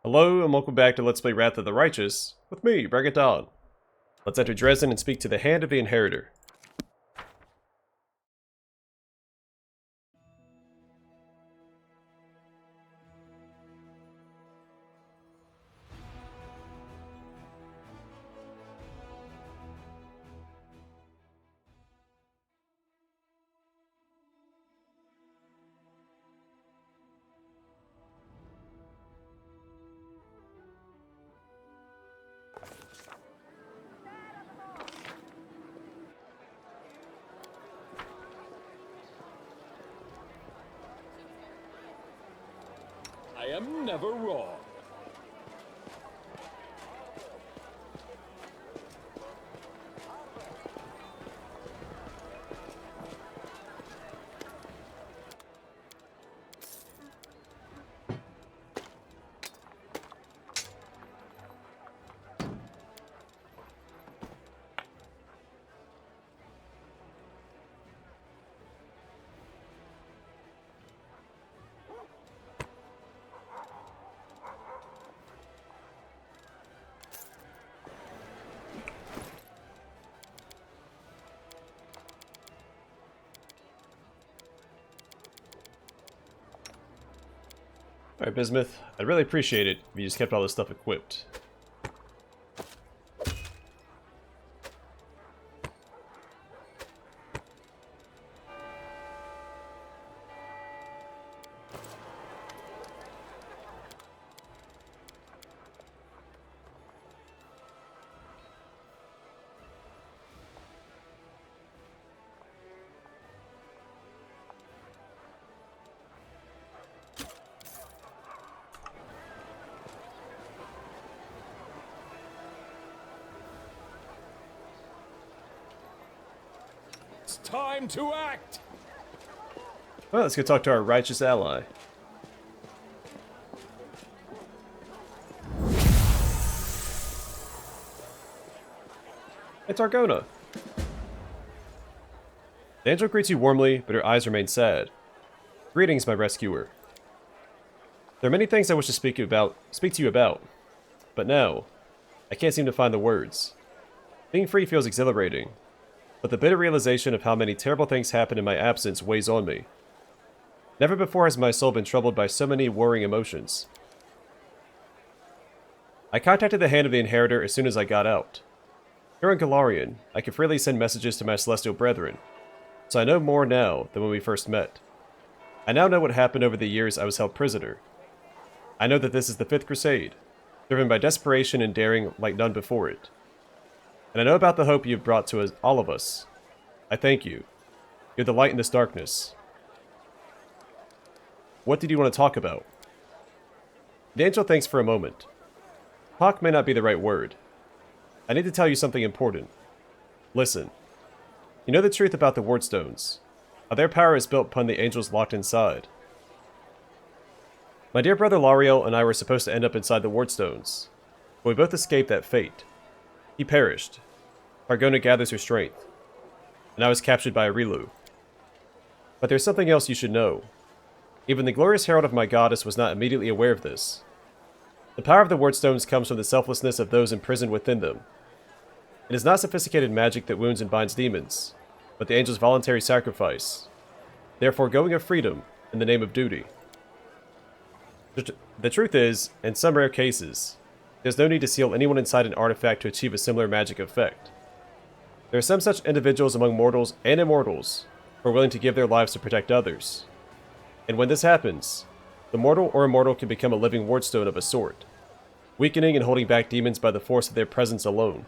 Hello and welcome back to Let's Play Wrath of the Righteous, with me, Bragaton. Let's enter Drezen and speak to the Hand of the Inheritor. I am never wrong. Alright, Bismuth, I'd really appreciate it if you just kept all this stuff equipped. It's time to act! Well, let's go talk to our righteous ally. Hey, Targona. The angel greets you warmly, but her eyes remain sad. Greetings, my rescuer. There are many things I wish to speak to you about, but now, I can't seem to find the words. Being free feels exhilarating, but the bitter realization of how many terrible things happen in my absence weighs on me. Never before has my soul been troubled by so many warring emotions. I contacted the Hand of the Inheritor as soon as I got out. Here in Golarion, I can freely send messages to my celestial brethren, so I know more now than when we first met. I now know what happened over the years I was held prisoner. I know that this is the 5th Crusade, driven by desperation and daring like none before it. And I know about the hope you've brought to us, all of us. I thank you. You're the light in this darkness. What did you want to talk about? The angel thinks for a moment. Talk may not be the right word. I need to tell you something important. Listen. You know the truth about the Wardstones. How their power is built upon the angels locked inside. My dear brother Lariel and I were supposed to end up inside the Wardstones, but we both escaped that fate. He perished. Targona gathers her strength, and I was captured by a Relu. But there's something else you should know. Even the glorious herald of my goddess was not immediately aware of this. The power of the Wardstones comes from the selflessness of those imprisoned within them. It is not sophisticated magic that wounds and binds demons, but the angel's voluntary sacrifice, their foregoing of freedom in the name of duty. The truth is, in some rare cases, there's no need to seal anyone inside an artifact to achieve a similar magic effect. There are some such individuals among mortals and immortals who are willing to give their lives to protect others. And when this happens, the mortal or immortal can become a living wardstone of a sort, weakening and holding back demons by the force of their presence alone.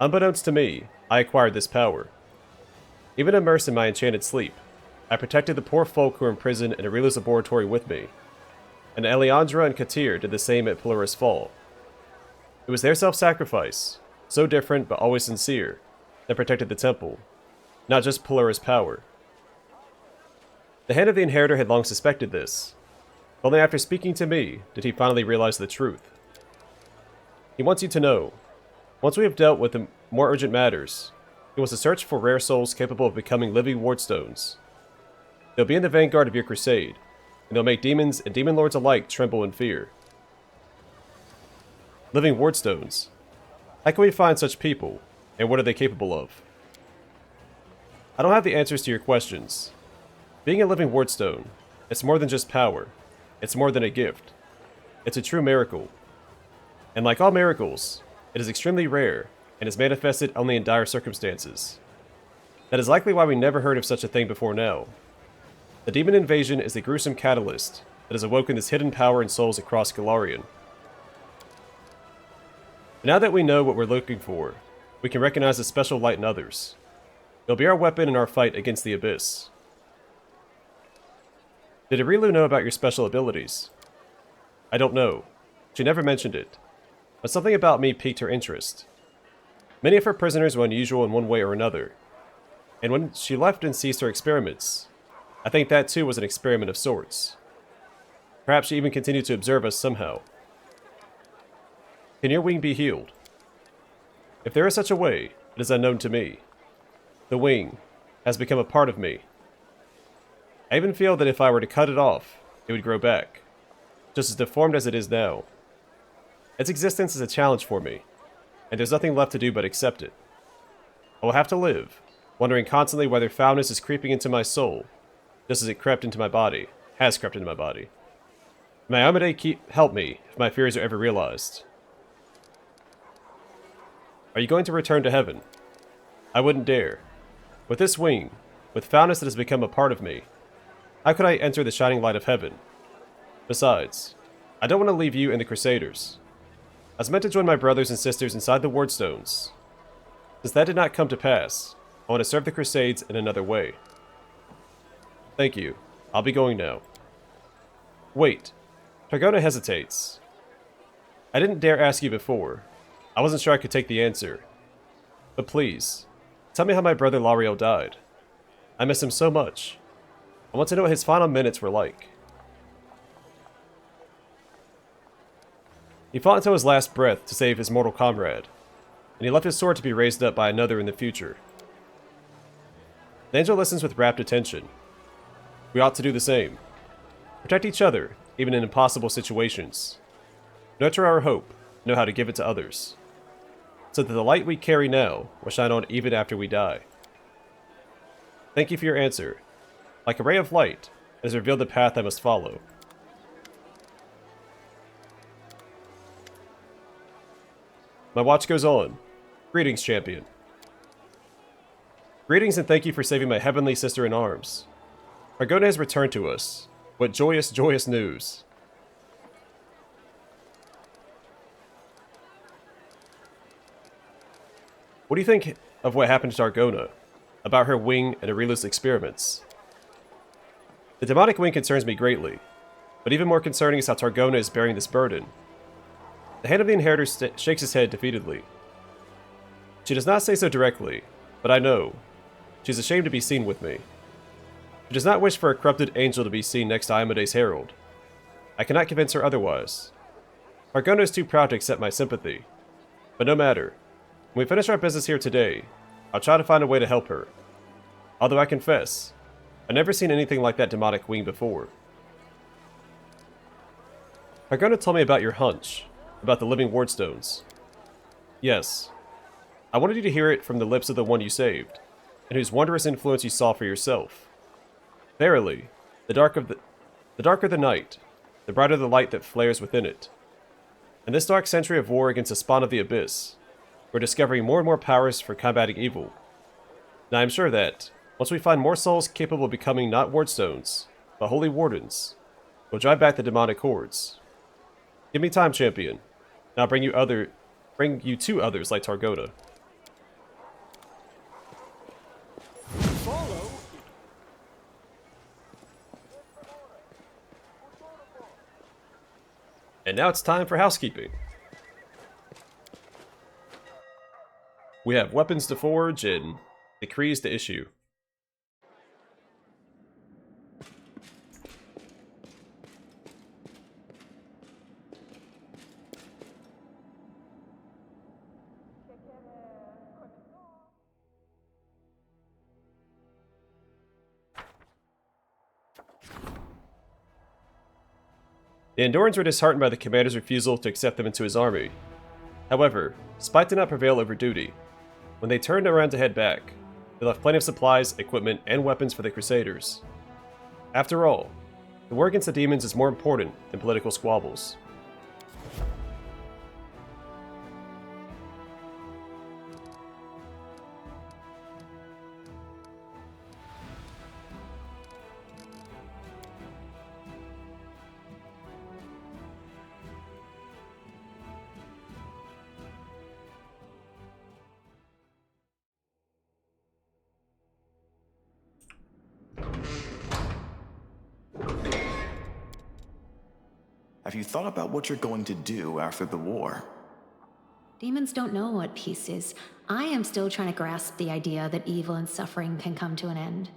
Unbeknownst to me, I acquired this power. Even immersed in my enchanted sleep, I protected the poor folk who were imprisoned in Arelu's laboratory with me, and Eliandra and Katir did the same at Polaris Fall. It was their self-sacrifice, so different but always sincere, that protected the temple, not just Polaris' power. The Hand of the Inheritor had long suspected this. Only after speaking to me did he finally realize the truth. He wants you to know, once we have dealt with the more urgent matters, he wants to search for rare souls capable of becoming living Wardstones. They'll be in the vanguard of your crusade, and they'll make demons and demon lords alike tremble in fear. Living Wardstones. How can we find such people, and what are they capable of? I don't have the answers to your questions. Being a living Wardstone, it's more than just power. It's more than a gift. It's a true miracle. And like all miracles, it is extremely rare, and is manifested only in dire circumstances. That is likely why we never heard of such a thing before now. The demon invasion is the gruesome catalyst that has awoken this hidden power in souls across Golarion. Now that we know what we're looking for, we can recognize the special light in others. It'll be our weapon in our fight against the Abyss. Did Arilu know about your special abilities? I don't know. She never mentioned it. But something about me piqued her interest. Many of her prisoners were unusual in one way or another. And when she left and ceased her experiments, I think that too was an experiment of sorts. Perhaps she even continued to observe us somehow. Can your wing be healed? If there is such a way, it is unknown to me. The wing has become a part of me. I even feel that if I were to cut it off, it would grow back, just as deformed as it is now. Its existence is a challenge for me, and there's nothing left to do but accept it. I will have to live, wondering constantly whether foulness is creeping into my soul, just as it crept into my body, has crept into my body. May Amade help me if my fears are ever realized. Are you going to return to heaven? I wouldn't dare. With this wing, with foulness that has become a part of me, how could I enter the shining light of heaven? Besides, I don't want to leave you and the Crusaders. I was meant to join my brothers and sisters inside the Wardstones. Since that did not come to pass, I want to serve the Crusades in another way. Thank you. I'll be going now. Wait. Targona hesitates. I didn't dare ask you before. I wasn't sure I could take the answer. But please, tell me how my brother Lariel died. I miss him so much. I want to know what his final minutes were like. He fought until his last breath to save his mortal comrade, and he left his sword to be raised up by another in the future. The angel listens with rapt attention. We ought to do the same. Protect each other, even in impossible situations. Nurture our hope, know how to give it to others, so that the light we carry now will shine on even after we die. Thank you for your answer. Like a ray of light, it has revealed the path I must follow. My watch goes on. Greetings, champion. Greetings and thank you for saving my heavenly sister in arms. Targona has returned to us. What joyous, joyous news. What do you think of what happened to Targona? About her wing and Arilu's experiments? The demonic wing concerns me greatly, but even more concerning is how Targona is bearing this burden. The hand of the Inheritor shakes his head defeatedly. She does not say so directly, but I know. She's ashamed to be seen with me. She does not wish for a corrupted angel to be seen next to Amade's herald. I cannot convince her otherwise. Targona is too proud to accept my sympathy. But no matter. When we finish our business here today, I'll try to find a way to help her. Although I confess, I've never seen anything like that demonic wing before. Targona told me about your hunch, about the living Wardstones. Yes. I wanted you to hear it from the lips of the one you saved, and whose wondrous influence you saw for yourself. Verily, the darker the night, the brighter the light that flares within it. In this dark century of war against the spawn of the Abyss, we're discovering more and more powers for combating evil. And I am sure that, once we find more souls capable of becoming not Wardstones, but Holy Wardens, we'll drive back the demonic hordes. Give me time, champion, and I'll bring you to others like Targona. Follow. And now it's time for housekeeping. We have weapons to forge and decrees to issue. The Andorans were disheartened by the commander's refusal to accept them into his army, However, spite did not prevail over duty. When they turned around to head back, they left plenty of supplies, equipment, and weapons for the Crusaders. After all, the war against the demons is more important than political squabbles. Have you thought about what you're going to do after the war? Demons don't know what peace is. I am still trying to grasp the idea that evil and suffering can come to an end.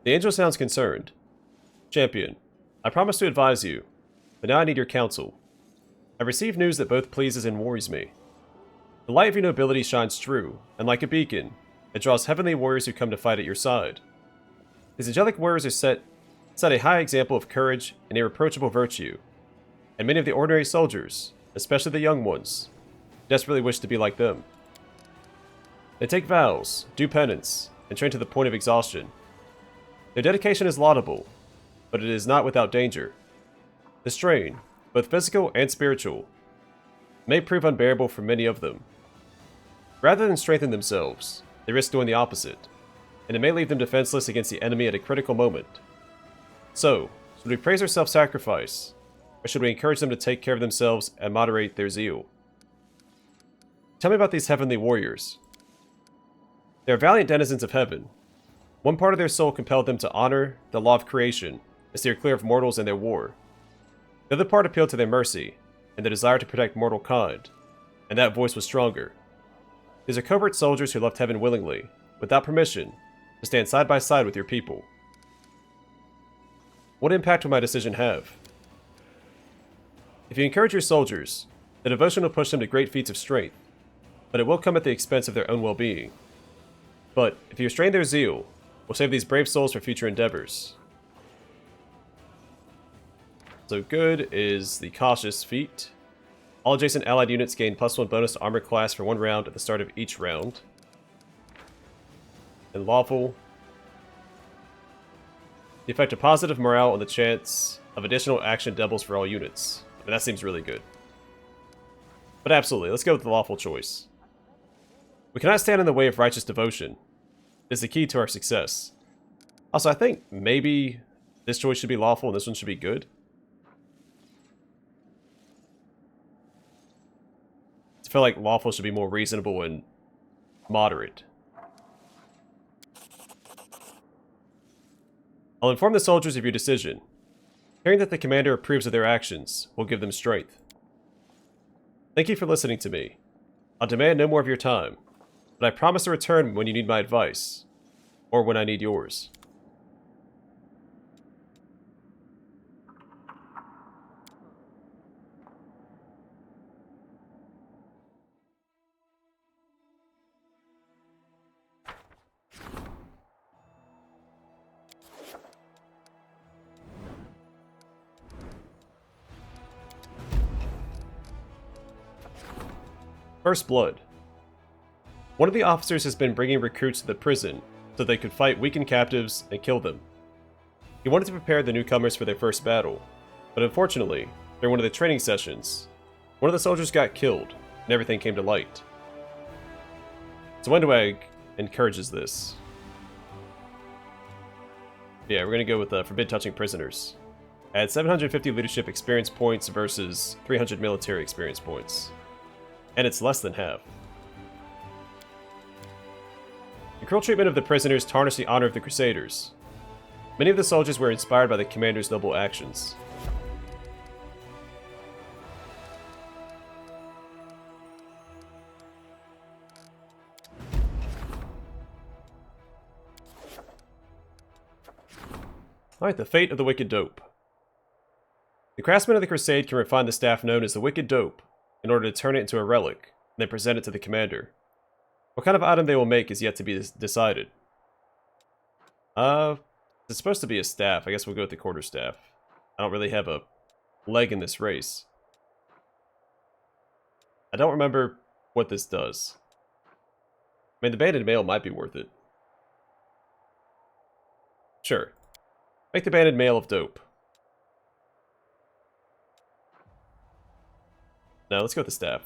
The angel sounds concerned. Champion, I promised to advise you, but now I need your counsel. I've received news that both pleases and worries me. The light of your nobility shines true, and like a beacon, it draws heavenly warriors who come to fight at your side. These angelic warriors are set a high example of courage and irreproachable virtue, and many of the ordinary soldiers, especially the young ones, desperately wish to be like them. They take vows, do penance, and train to the point of exhaustion. Their dedication is laudable, but it is not without danger. The strain, both physical and spiritual, may prove unbearable for many of them. Rather than strengthen themselves, they risk doing the opposite, and it may leave them defenseless against the enemy at a critical moment. So, should we praise their self-sacrifice, or should we encourage them to take care of themselves and moderate their zeal? Tell me about these heavenly warriors. They are valiant denizens of heaven. One part of their soul compelled them to honor the law of creation and steer clear of mortals and their war. The other part appealed to their mercy and the desire to protect mortal kind, and that voice was stronger. These are covert soldiers who left heaven willingly, without permission, to stand side by side with your people. What impact will my decision have? If you encourage your soldiers, the devotion will push them to great feats of strength, but it will come at the expense of their own well-being. But if you restrain their zeal, we'll save these brave souls for future endeavors. So good is the cautious feat. All adjacent allied units gain +1 bonus to armor class for 1 round at the start of each round. And lawful. The effect of positive morale on the chance of additional action doubles for all units. I mean, that seems really good. But absolutely, let's go with the lawful choice. We cannot stand in the way of righteous devotion. It is the key to our success. Also, I think maybe this choice should be lawful and this one should be good. I feel like lawful should be more reasonable and moderate. I'll inform the soldiers of your decision. Hearing that the commander approves of their actions will give them strength. Thank you for listening to me. I'll demand no more of your time, but I promise to return when you need my advice, or when I need yours. First Blood. One of the officers has been bringing recruits to the prison so they could fight weakened captives and kill them. He wanted to prepare the newcomers for their first battle, but unfortunately, during one of the training sessions, one of the soldiers got killed and everything came to light. So Wendwag encourages this. Yeah, we're going to go with Forbid Touching Prisoners. Add 750 leadership experience points versus 300 military experience points. And it's less than half. The cruel treatment of the prisoners tarnished the honor of the Crusaders. Many of the soldiers were inspired by the commander's noble actions. Alright, the fate of the Wicked Dope. The craftsmen of the Crusade can refine the staff known as the Wicked Dope in order to turn it into a relic, and then present it to the commander. What kind of item they will make is yet to be decided. It's supposed to be a staff. I guess we'll go with the quarterstaff. I don't really have a leg in this race. I don't remember what this does. I mean, the banded mail might be worth it. Sure. Make the banded mail of dope. No, let's go with the staff.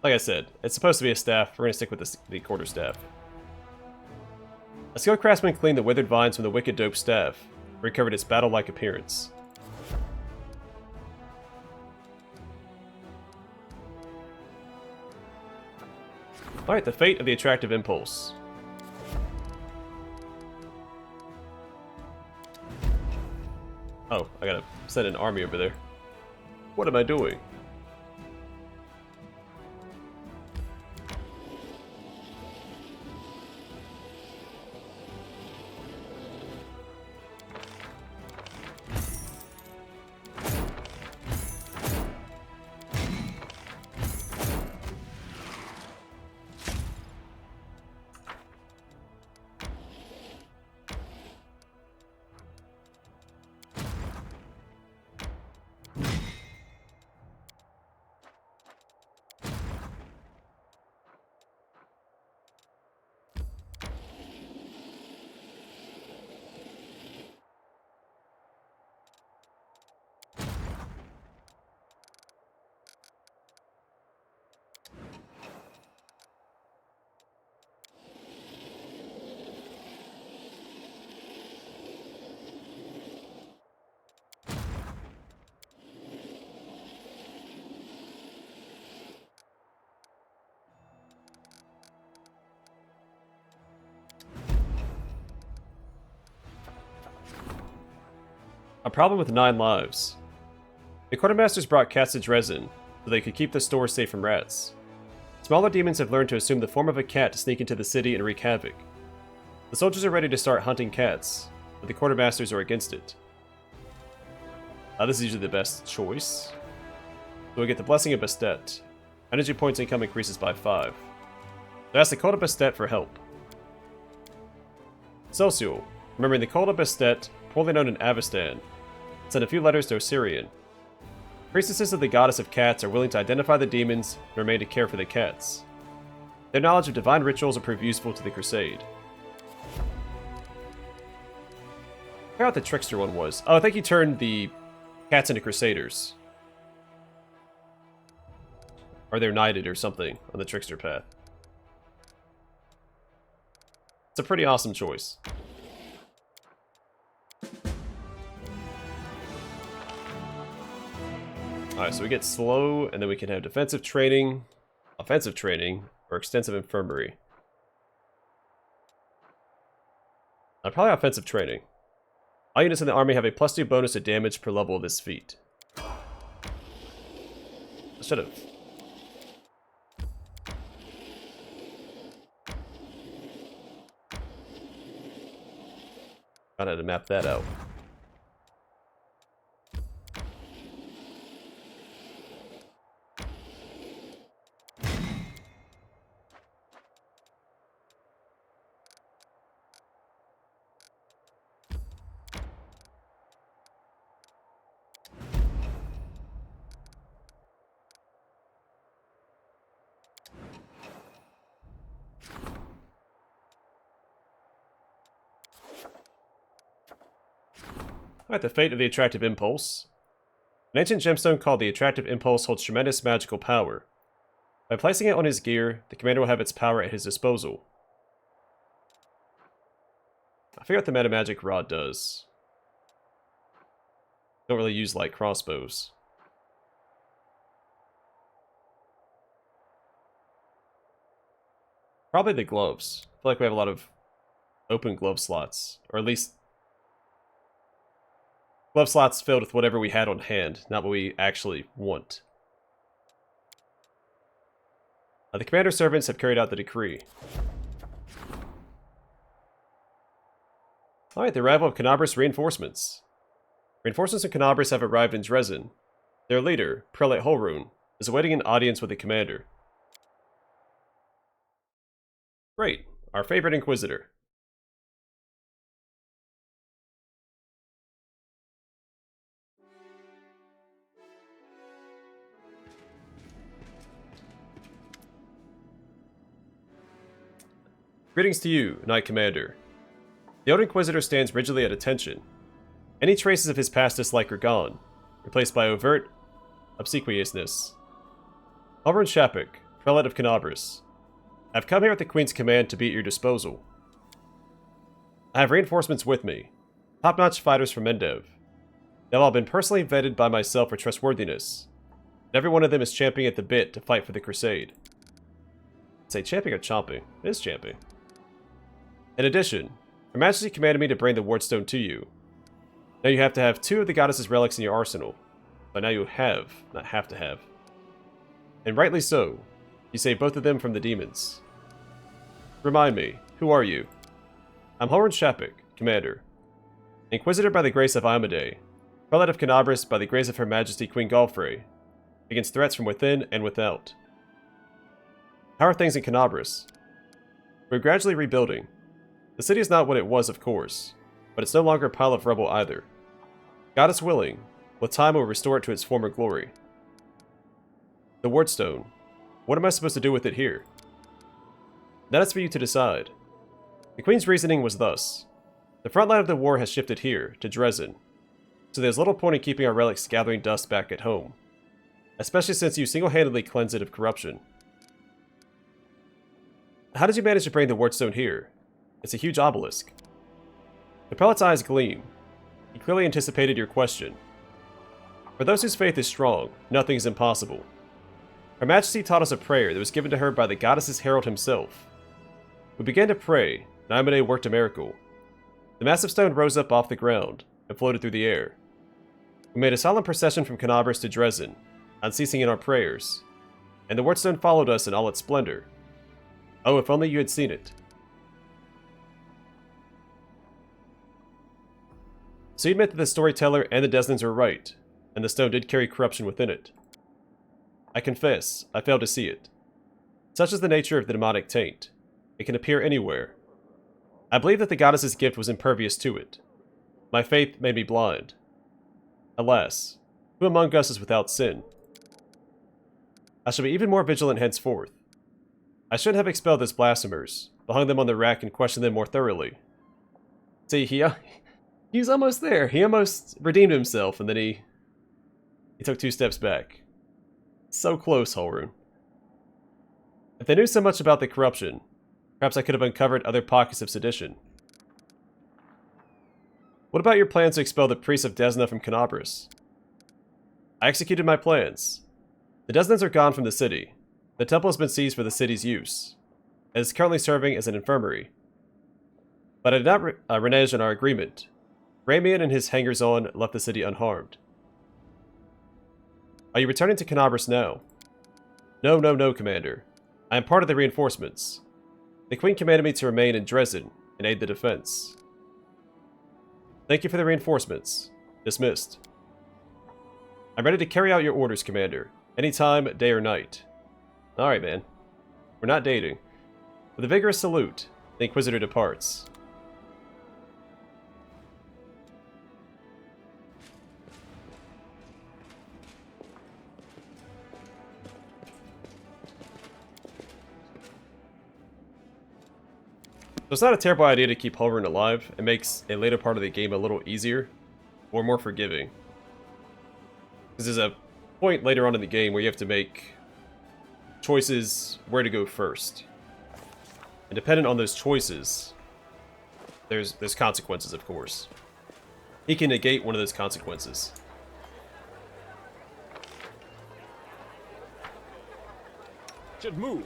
Like I said, it's supposed to be a staff. We're going to stick with the quarterstaff. A skilled craftsman cleaned the withered vines from the wicked dope staff, recovered its battle-like appearance. Alright, the fate of the attractive impulse. Oh, I gotta send an army over there. What am I doing? A problem with 9 lives. The quartermasters brought cats to Drezen, so they could keep the store safe from rats. Smaller demons have learned to assume the form of a cat to sneak into the city and wreak havoc. The soldiers are ready to start hunting cats, but the quartermasters are against it. This is usually the best choice. So we get the Blessing of Bastet. Energy points income increases by 5. So ask the Cult of Bastet for help. Celsiul, remembering the Cult of Bastet, poorly known in Avestan, send a few letters to Osirian. Priestesses of the Goddess of Cats are willing to identify the demons and remain to care for the cats. Their knowledge of divine rituals will prove useful to the Crusade. I forgot what the Trickster one was. Oh, I think he turned the cats into Crusaders. Or they're knighted or something on the Trickster path. It's a pretty awesome choice. Alright, so we get slow, and then we can have defensive training, offensive training, or extensive infirmary. Probably offensive training. All units in the army have a +2 bonus to damage per level of this feat. I should have. I had to map that out. Alright, the fate of the attractive impulse. An ancient gemstone called the attractive impulse holds tremendous magical power. By placing it on his gear, the commander will have its power at his disposal. I forget what the meta magic rod does. Don't really use light crossbows. Probably the gloves. I feel like we have a lot of open glove slots, or at least glove slots filled with whatever we had on hand, not what we actually want. The commander's servants have carried out the decree. Alright, the arrival of Kenabres reinforcements. Reinforcements of Kenabres have arrived in Drezen. Their leader, Prelate Hulrun, is awaiting an audience with the commander. Great, our favorite Inquisitor. Greetings to you, Knight Commander. The Old Inquisitor stands rigidly at attention. Any traces of his past dislike are gone, replaced by overt obsequiousness. Hulrun Shapik, Prelate of Kenabres. I have come here at the Queen's command to be at your disposal. I have reinforcements with me, top-notch fighters from Mendev. They have all been personally vetted by myself for trustworthiness, and every one of them is champing at the bit to fight for the Crusade. Say champing or chomping? It is champing. In addition, Her Majesty commanded me to bring the Wardstone to you. Now you have to have 2 of the Goddess's relics in your arsenal, but now you have, not have to have. And rightly so. You saved both of them from the demons. Remind me, who are you? I'm Hulrun Shapik, Commander. Inquisitor by the grace of Amadei, Prelate of Kenabres by the grace of Her Majesty Queen Galfrey, against threats from within and without. How are things in Kenabres? We're gradually rebuilding. The city is not what it was, of course, but it's no longer a pile of rubble either. God is willing, with time will restore it to its former glory. The Wardstone. What am I supposed to do with it here? That is for you to decide. The Queen's reasoning was thus. The front line of the war has shifted here, to Drezen, so there's little point in keeping our relics gathering dust back at home, especially since you single-handedly cleanse it of corruption. How did you manage to bring the Wardstone here? It's a huge obelisk. The Prelate's eyes gleam. He clearly anticipated your question. For those whose faith is strong, nothing is impossible. Her Majesty taught us a prayer that was given to her by the Goddess's herald himself. We began to pray, and Amadei worked a miracle. The massive stone rose up off the ground and floated through the air. We made a solemn procession from Kenabres to Drezen, unceasing in our prayers, and the Wardstone followed us in all its splendor. Oh, if only you had seen it. So you admit that the storyteller and the Desnans were right, and the stone did carry corruption within it. I confess, I failed to see it. Such is the nature of the demonic taint. It can appear anywhere. I believe that the goddess's gift was impervious to it. My faith made me blind. Alas, who among us is without sin? I shall be even more vigilant henceforth. I shouldn't have expelled those blasphemers, but hung them on the rack and questioned them more thoroughly. See, he was almost there. He almost redeemed himself, and then he took 2 steps back. So close, Hulrun. If they knew so much about the corruption, perhaps I could have uncovered other pockets of sedition. What about your plans to expel the priests of Desna from Kenabres? I executed my plans. The Desnans are gone from the city. The temple has been seized for the city's use. It is currently serving as an infirmary. But I did not renege on our agreement. Ramian and his hangers-on left the city unharmed. Are you returning to Kenabres now? No, Commander. I am part of the reinforcements. The Queen commanded me to remain in Drezen and aid the defense. Thank you for the reinforcements. Dismissed. I'm ready to carry out your orders, Commander. Anytime, day or night. Alright, man. We're not dating. With a vigorous salute, the Inquisitor departs. So it's not a terrible idea to keep Hulrun alive. It makes a later part of the game a little easier, or more forgiving. Because there's a point later on in the game where you have to make choices where to go first. And dependent on those choices, there's consequences, of course. He can negate one of those consequences. Should move.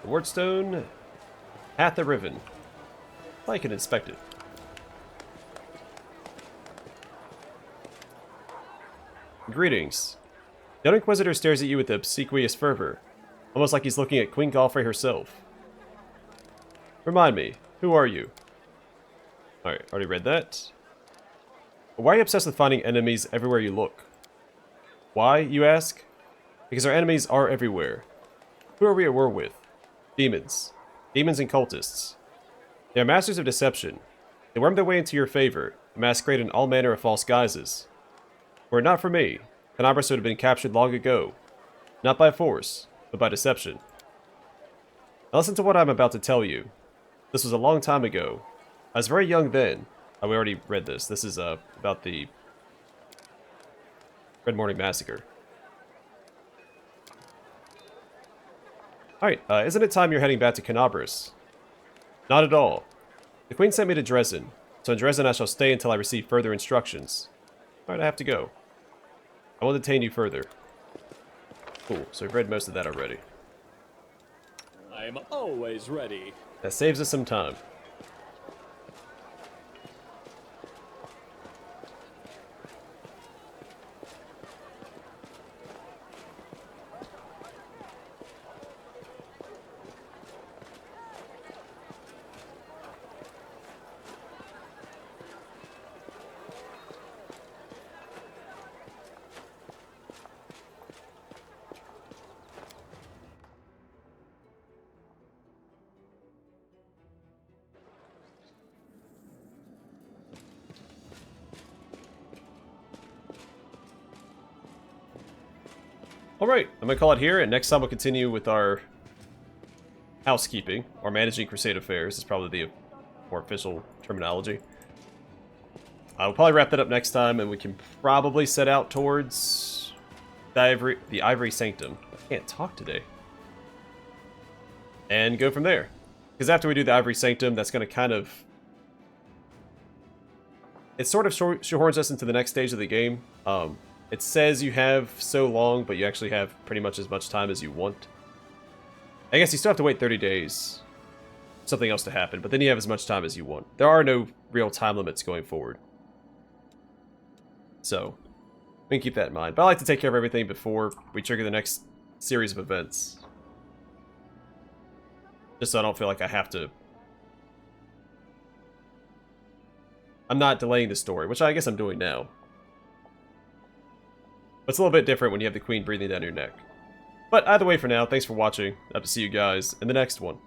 The Wardstone hath a riven. I can inspect it. Greetings. The young Inquisitor stares at you with obsequious fervor, almost like he's looking at Queen Galfrey herself. Remind me, who are you? Alright, already read that. Why are you obsessed with finding enemies everywhere you look? Why, you ask? Because our enemies are everywhere. Who are we at war with? Demons. Demons and cultists. They are masters of deception. They worm their way into your favor, and masquerade in all manner of false guises. Were it not for me, Kenabres would have been captured long ago. Not by force, but by deception. Now listen to what I'm about to tell you. This was a long time ago. I was very young then. Oh, we already read this. This is about the Red Morning Massacre. Alright, isn't it time you're heading back to Kenabres? Not at all. The Queen sent me to Drezen, so in Drezen I shall stay until I receive further instructions. Alright, I have to go. I won't detain you further. Cool, so we've read most of that already. I am always ready. That saves us some time. Alright, I'm going to call it here, and next time we'll continue with our housekeeping, or managing Crusade affairs is probably the more official terminology. We'll probably wrap that up next time, and we can probably set out towards the Ivory Sanctum. I can't talk today. And go from there. Because after we do the Ivory Sanctum, that's going to kind of... It sort of shoehorns us into the next stage of the game. It says you have so long, but you actually have pretty much as much time as you want. I guess you still have to wait 30 days for something else to happen, but then you have as much time as you want. There are no real time limits going forward. So, we can keep that in mind. But I like to take care of everything before we trigger the next series of events. Just so I don't feel like I have to... I'm not delaying the story, which I guess I'm doing now. But it's a little bit different when you have the Queen breathing down your neck. But either way for now, thanks for watching. I hope to see you guys in the next one.